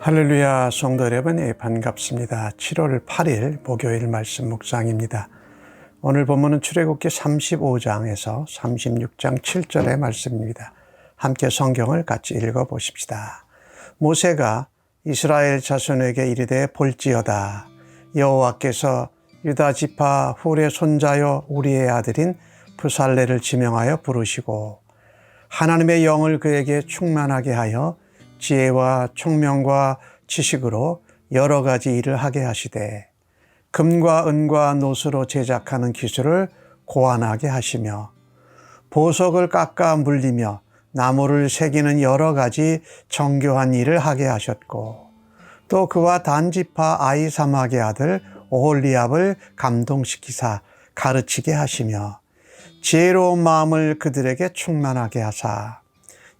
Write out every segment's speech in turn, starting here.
할렐루야 성도 여러분, 반갑습니다. 7월 8일 목요일 말씀 묵상입니다. 오늘 본문은 출애굽기 35장에서 36장 7절의 말씀입니다. 함께 성경을 같이 읽어보십시다. 모세가 이스라엘 자손에게 이르되 볼지어다. 여호와께서 유다 지파 훌의 손자요 우리의 아들인 브살레를 지명하여 부르시고 하나님의 영을 그에게 충만하게 하여 지혜와 총명과 지식으로 여러 가지 일을 하게 하시되 금과 은과 노수로 제작하는 기술을 고안하게 하시며 보석을 깎아 물리며 나무를 새기는 여러 가지 정교한 일을 하게 하셨고 또 그와 단지파 아히사막의 아들 오홀리압을 감동시키사 가르치게 하시며 지혜로운 마음을 그들에게 충만하게 하사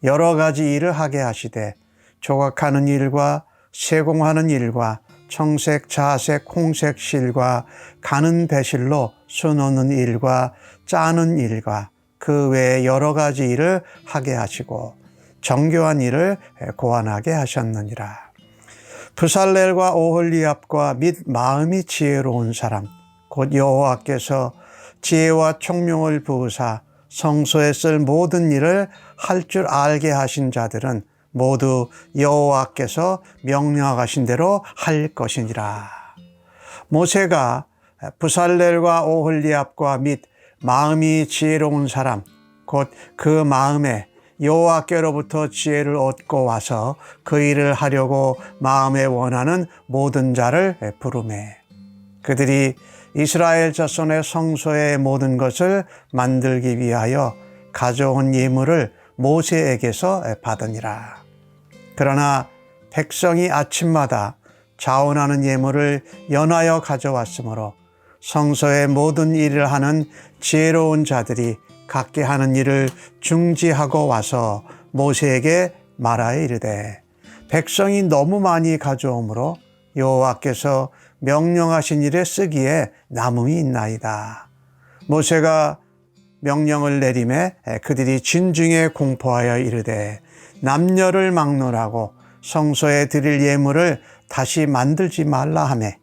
여러 가지 일을 하게 하시되 조각하는 일과 세공하는 일과 청색, 자색, 홍색 실과 가는 배실로 수놓는 일과 짜는 일과 그 외에 여러 가지 일을 하게 하시고 정교한 일을 고안하게 하셨느니라. 브살렐과 오홀리압과 및 마음이 지혜로운 사람 곧 여호와께서 지혜와 총명을 부으사 성소에 쓸 모든 일을 할 줄 알게 하신 자들은 모두 여호와께서 명령하신 대로 할 것이니라. 모세가 브살렐과 오홀리압과 및 마음이 지혜로운 사람 곧 그 마음에 여호와께로부터 지혜를 얻고 와서 그 일을 하려고 마음에 원하는 모든 자를 부르매 그들이 이스라엘 자손의 성소의 모든 것을 만들기 위하여 가져온 예물을 모세에게서 받으니라. 그러나 백성이 아침마다 자원하는 예물을 연하여 가져왔으므로 성소의 모든 일을 하는 지혜로운 자들이 각기 하는 일을 중지하고 와서 모세에게 말하여 이르되 백성이 너무 많이 가져오므로 여호와께서 명령하신 일에 쓰기에 남음이 있나이다. 모세가 명령을 내리매 그들이 진중에 공포하여 이르되 남녀를 막론하고 성소에 드릴 예물을 다시 만들지 말라 하매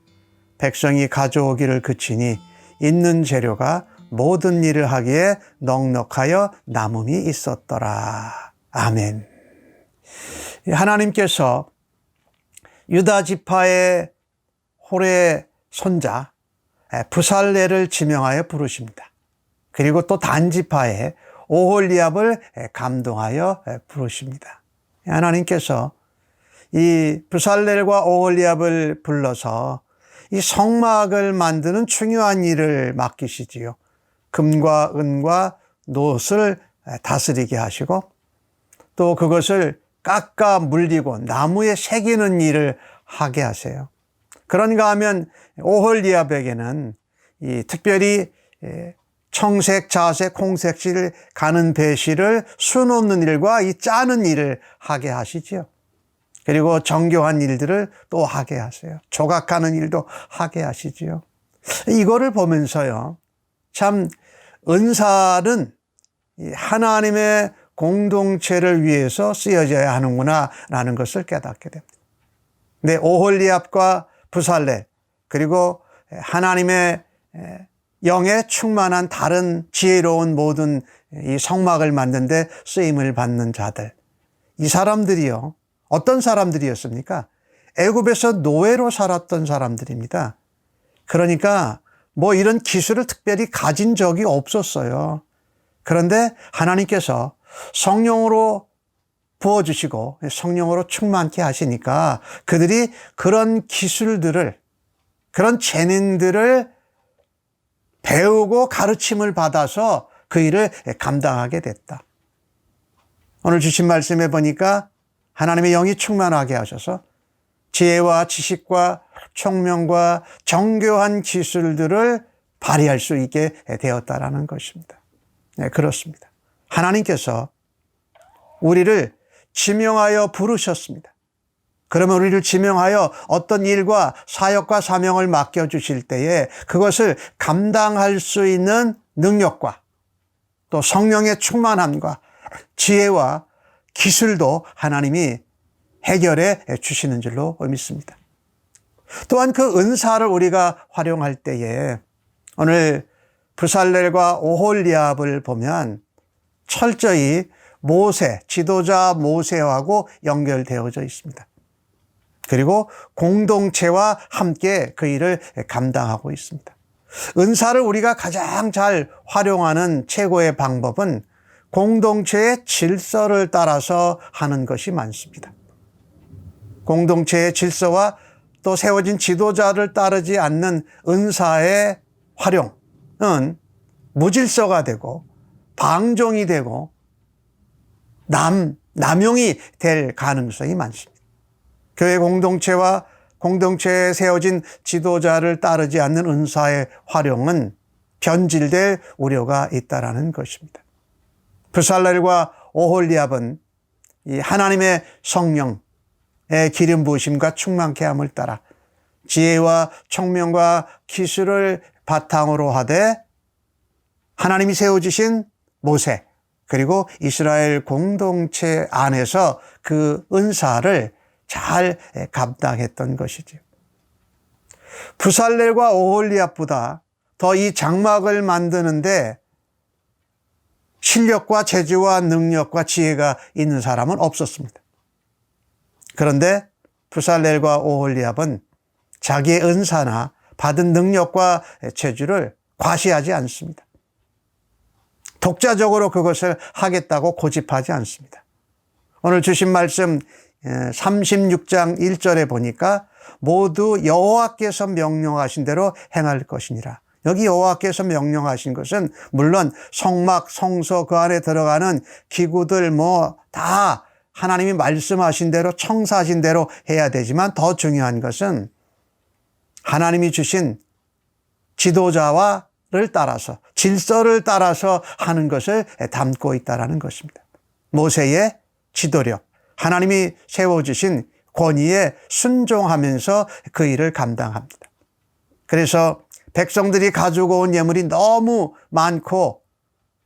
백성이 가져오기를 그치니 있는 재료가 모든 일을 하기에 넉넉하여 남음이 있었더라. 아멘. 하나님께서 유다 지파의 홀의 손자 브살레를 지명하여 부르십니다. 그리고 또 단지파의 오홀리압을 감동하여 부르십니다. 하나님께서 이 브살렐과 오홀리압을 불러서 이 성막을 만드는 중요한 일을 맡기시지요. 금과 은과 놋을 다스리게 하시고 또 그것을 깎아 물리고 나무에 새기는 일을 하게 하세요. 그런가 하면 오홀리압에게는 이 특별히 청색, 자색, 홍색실, 가는 배실을 수놓는 일과 이 짜는 일을 하게 하시지요. 그리고 정교한 일들을 또 하게 하세요. 조각하는 일도 하게 하시지요. 이거를 보면서요, 참 은사는 하나님의 공동체를 위해서 쓰여져야 하는구나 라는 것을 깨닫게 됩니다. 근데 오홀리압과 브살렐 그리고 하나님의 영에 충만한 다른 지혜로운 모든 이 성막을 만드는데 쓰임을 받는 자들, 이 사람들이요 어떤 사람들이었습니까? 애굽에서 노예로 살았던 사람들입니다. 그러니까 뭐 이런 기술을 특별히 가진 적이 없었어요. 그런데 하나님께서 성령으로 부어주시고 성령으로 충만케 하시니까 그들이 그런 기술들을, 그런 재능들을 배우고 가르침을 받아서 그 일을 감당하게 됐다. 오늘 주신 말씀에 보니까 하나님의 영이 충만하게 하셔서 지혜와 지식과 총명과 정교한 기술들을 발휘할 수 있게 되었다라는 것입니다. 네, 그렇습니다. 하나님께서 우리를 지명하여 부르셨습니다. 그러면 우리를 지명하여 어떤 일과 사역과 사명을 맡겨주실 때에 그것을 감당할 수 있는 능력과 또 성령의 충만함과 지혜와 기술도 하나님이 해결해 주시는 줄로 믿습니다. 또한 그 은사를 우리가 활용할 때에 오늘 브살렐과 오홀리압을 보면 철저히 모세, 지도자 모세하고 연결되어져 있습니다. 그리고 공동체와 함께 그 일을 감당하고 있습니다. 은사를 우리가 가장 잘 활용하는 최고의 방법은 공동체의 질서를 따라서 하는 것이 많습니다. 공동체의 질서와 또 세워진 지도자를 따르지 않는 은사의 활용은 무질서가 되고 방종이 되고 남용이 될 가능성이 많습니다. 교회 공동체와 공동체에 세워진 지도자를 따르지 않는 은사의 활용은 변질될 우려가 있다는 것입니다. 브살렐과 오홀리압은 이 하나님의 성령의 기름 부으심과 충만케 함을 따라 지혜와 총명과 기술을 바탕으로 하되 하나님이 세워주신 모세 그리고 이스라엘 공동체 안에서 그 은사를 잘 감당했던 것이죠. 브살렐과 오홀리압보다 더 이 장막을 만드는데 실력과 재주와 능력과 지혜가 있는 사람은 없었습니다. 그런데 브살렐과 오홀리압은 자기의 은사나 받은 능력과 재주를 과시하지 않습니다. 독자적으로 그것을 하겠다고 고집하지 않습니다. 오늘 주신 말씀 36장 1절에 보니까 모두 여호와께서 명령하신 대로 행할 것이니라. 여기 여호와께서 명령하신 것은 물론 성막, 성소 그 안에 들어가는 기구들 다 하나님이 말씀하신 대로 청사하신 대로 해야 되지만 더 중요한 것은 하나님이 주신 지도자를 따라서 질서를 따라서 하는 것을 담고 있다는 것입니다. 모세의 지도력, 하나님이 세워주신 권위에 순종하면서 그 일을 감당합니다. 그래서 백성들이 가지고 온 예물이 너무 많고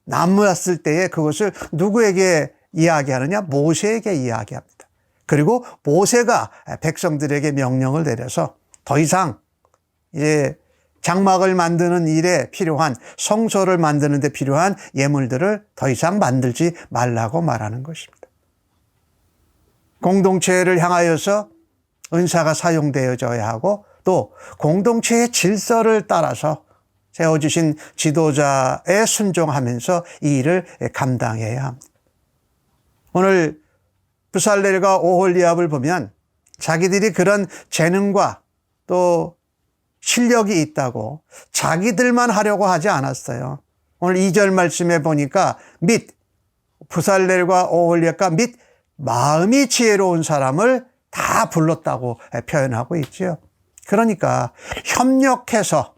남았을 때에 그것을 누구에게 이야기하느냐? 모세에게 이야기합니다. 그리고 모세가 백성들에게 명령을 내려서 더 이상 이제 장막을 만드는 일에 필요한 성소를 만드는 데 필요한 예물들을 더 이상 만들지 말라고 말하는 것입니다. 공동체를 향하여서 은사가 사용되어져야 하고 또 공동체의 질서를 따라서 세워주신 지도자에 순종하면서 이 일을 감당해야 합니다. 오늘 브살렐과 오홀리압을 보면 자기들이 그런 재능과 또 실력이 있다고 자기들만 하려고 하지 않았어요. 오늘 2절 말씀에 보니까 브살렐과 오홀리압과 및 마음이 지혜로운 사람을 다 불렀다고 표현하고 있죠. 그러니까 협력해서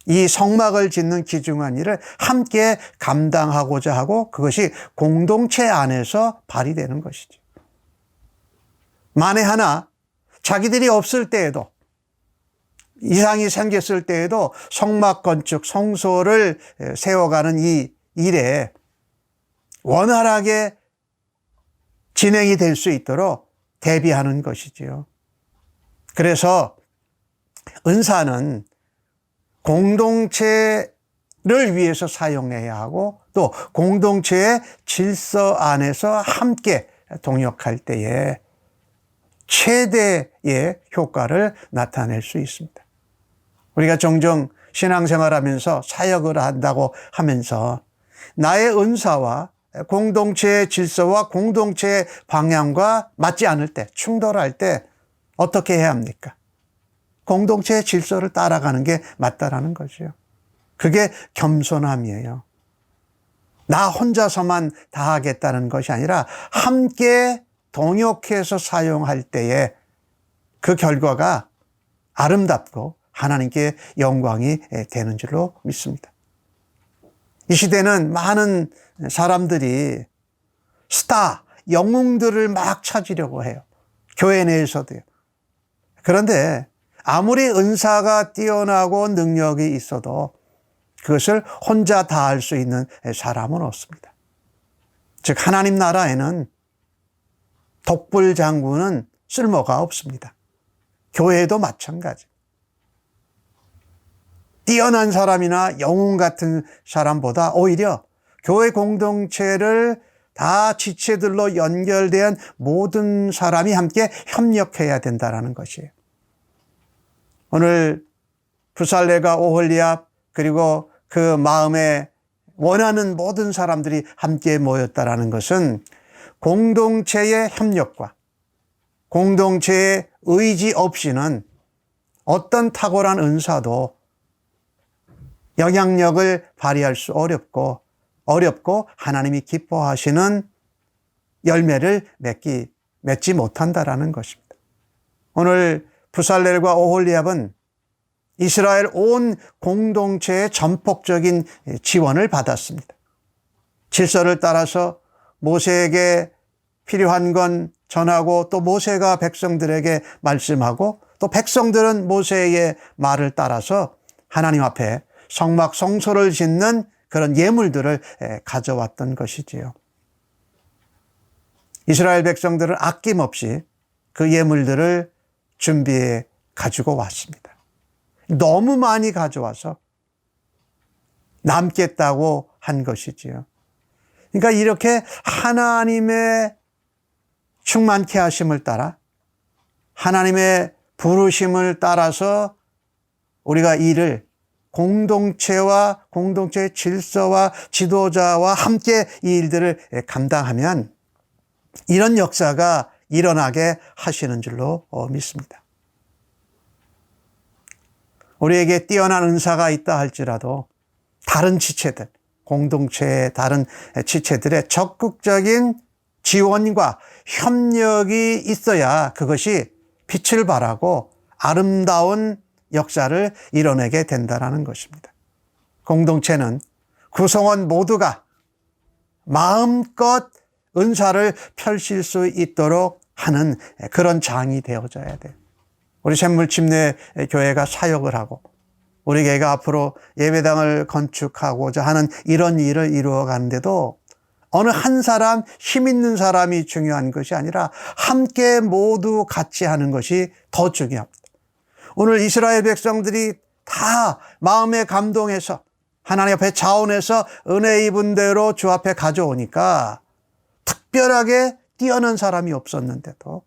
이 성막을 짓는 귀중한 일을 함께 감당하고자 하고 그것이 공동체 안에서 발휘되는 것이죠. 만에 하나 자기들이 없을 때에도 이상이 생겼을 때에도 성막 건축, 성소를 세워가는 이 일에 원활하게 진행이 될 수 있도록 대비하는 것이지요. 그래서 은사는 공동체를 위해서 사용해야 하고 또 공동체의 질서 안에서 함께 동역할 때에 최대의 효과를 나타낼 수 있습니다. 우리가 종종 신앙생활하면서 사역을 한다고 하면서 나의 은사와 공동체의 질서와 공동체의 방향과 맞지 않을 때, 충돌할 때 어떻게 해야 합니까? 공동체의 질서를 따라가는 게 맞다라는 거죠. 그게 겸손함이에요. 나 혼자서만 다 하겠다는 것이 아니라 함께 동역해서 사용할 때에 그 결과가 아름답고 하나님께 영광이 되는 줄로 믿습니다. 이 시대는 많은 사람들이 스타, 영웅들을 막 찾으려고 해요. 교회 내에서도요. 그런데 아무리 은사가 뛰어나고 능력이 있어도 그것을 혼자 다 할 수 있는 사람은 없습니다. 즉 하나님 나라에는 독불 장군은 쓸모가 없습니다. 교회도 마찬가지. 뛰어난 사람이나 영웅 같은 사람보다 오히려 교회 공동체를 다 지체들로 연결된 모든 사람이 함께 협력해야 된다는 것이에요. 오늘 부살레가 오홀리압 그리고 그 마음에 원하는 모든 사람들이 함께 모였다는 것은 공동체의 협력과 공동체의 의지 없이는 어떤 탁월한 은사도 영향력을 발휘할 수 어렵고 하나님이 기뻐하시는 열매를 맺지 못한다라는 것입니다. 오늘 부살렐과 오홀리압은 이스라엘 온 공동체의 전폭적인 지원을 받았습니다. 질서를 따라서 모세에게 필요한 건 전하고 또 모세가 백성들에게 말씀하고 또 백성들은 모세의 말을 따라서 하나님 앞에 성막 성소를 짓는 그런 예물들을 가져왔던 것이지요. 이스라엘 백성들은 아낌없이 그 예물들을 준비해 가지고 왔습니다. 너무 많이 가져와서 남겠다고 한 것이지요. 그러니까 이렇게 하나님의 충만케 하심을 따라 하나님의 부르심을 따라서 우리가 이를 공동체와 공동체의 질서와 지도자와 함께 이 일들을 감당하면 이런 역사가 일어나게 하시는 줄로 믿습니다. 우리에게 뛰어난 은사가 있다 할지라도 다른 지체들, 공동체의 다른 지체들의 적극적인 지원과 협력이 있어야 그것이 빛을 발하고 아름다운 역사를 이뤄내게 된다는 것입니다. 공동체는 구성원 모두가 마음껏 은사를 펼칠 수 있도록 하는 그런 장이 되어져야 돼요. 우리 샘물침례교회가 사역을 하고 우리 교회가 앞으로 예배당을 건축하고자 하는 이런 일을 이루어 가는데도 어느 한 사람, 힘 있는 사람이 중요한 것이 아니라 함께 모두 같이 하는 것이 더 중요합니다. 오늘 이스라엘 백성들이 다 마음에 감동해서 하나님 앞에 자원해서 은혜 입은 대로 주 앞에 가져오니까 특별하게 뛰어난 사람이 없었는데도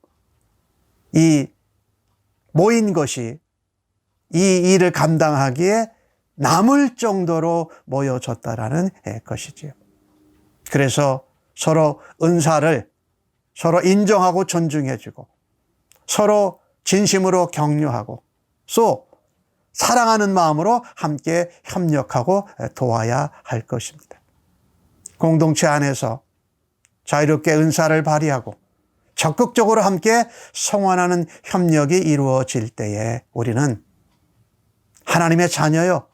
이 모인 것이 이 일을 감당하기에 남을 정도로 모여졌다라는 것이지요. 그래서 서로 은사를 서로 인정하고 존중해주고 서로 진심으로 격려하고 또 사랑하는 마음으로 함께 협력하고 도와야 할 것입니다. 공동체 안에서 자유롭게 은사를 발휘하고 적극적으로 함께 성원하는 협력이 이루어질 때에 우리는 하나님의 자녀요,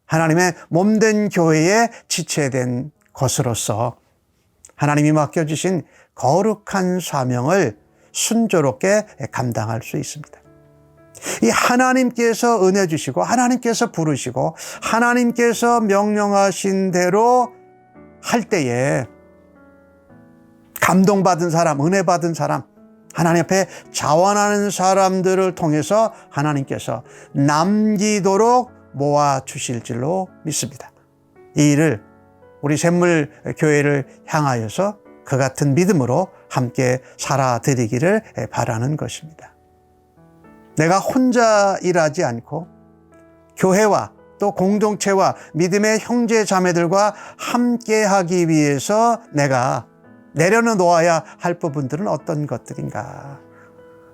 하나님의 몸된 교회에 지체된 것으로서 하나님이 맡겨주신 거룩한 사명을 순조롭게 감당할 수 있습니다. 이 하나님께서 은혜 주시고 하나님께서 부르시고 하나님께서 명령하신 대로 할 때에 감동받은 사람, 은혜 받은 사람, 하나님 앞에 자원하는 사람들을 통해서 하나님께서 남기도록 모아주실 줄로 믿습니다. 이 일을 우리 샘물교회를 향하여서 그 같은 믿음으로 함께 살아드리기를 바라는 것입니다. 내가 혼자 일하지 않고 교회와 또 공동체와 믿음의 형제 자매들과 함께 하기 위해서 내가 내려놓아야 할 부분들은 어떤 것들인가?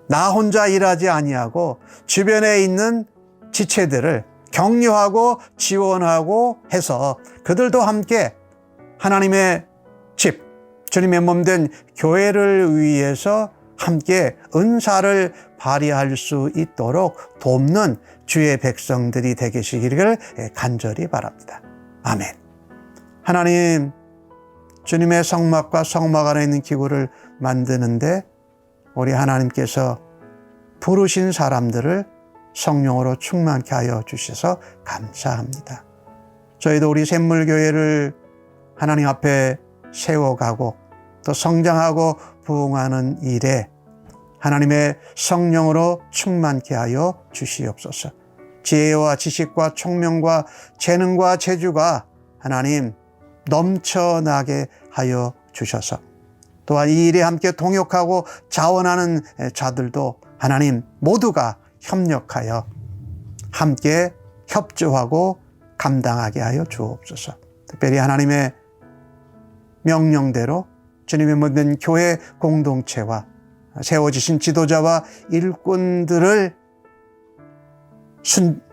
나 혼자 일하지 아니하고 주변에 있는 지체들을 격려하고 지원하고 해서 그들도 함께 하나님의 집, 주님의 몸된 교회를 위해서 함께 은사를 발휘할 수 있도록 돕는 주의 백성들이 되시기를 간절히 바랍니다. 아멘. 하나님, 주님의 성막과 성막 안에 있는 기구를 만드는데 우리 하나님께서 부르신 사람들을 성령으로 충만케 하여 주셔서 감사합니다. 저희도 우리 샘물교회를 하나님 앞에 세워가고 또 성장하고 부응하는 일에 하나님의 성령으로 충만케 하여 주시옵소서. 지혜와 지식과 총명과 재능과 재주가 하나님 넘쳐나게 하여 주셔서 또한 이 일에 함께 동역하고 자원하는 자들도 하나님 모두가 협력하여 함께 협조하고 감당하게 하여 주옵소서. 특별히 하나님의 명령대로 주님의 모든 교회 공동체와 세워지신 지도자와 일꾼들을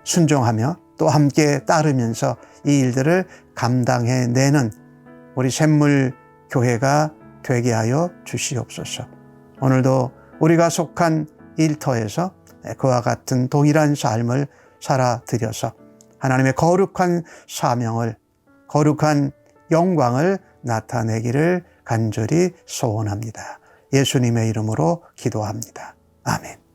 순종하며 또 함께 따르면서 이 일들을 감당해내는 우리 샘물교회가 되게 하여 주시옵소서. 오늘도 우리가 속한 일터에서 그와 같은 동일한 삶을 살아드려서 하나님의 거룩한 사명을, 거룩한 영광을 나타내기를 간절히 소원합니다. 예수님의 이름으로 기도합니다. 아멘.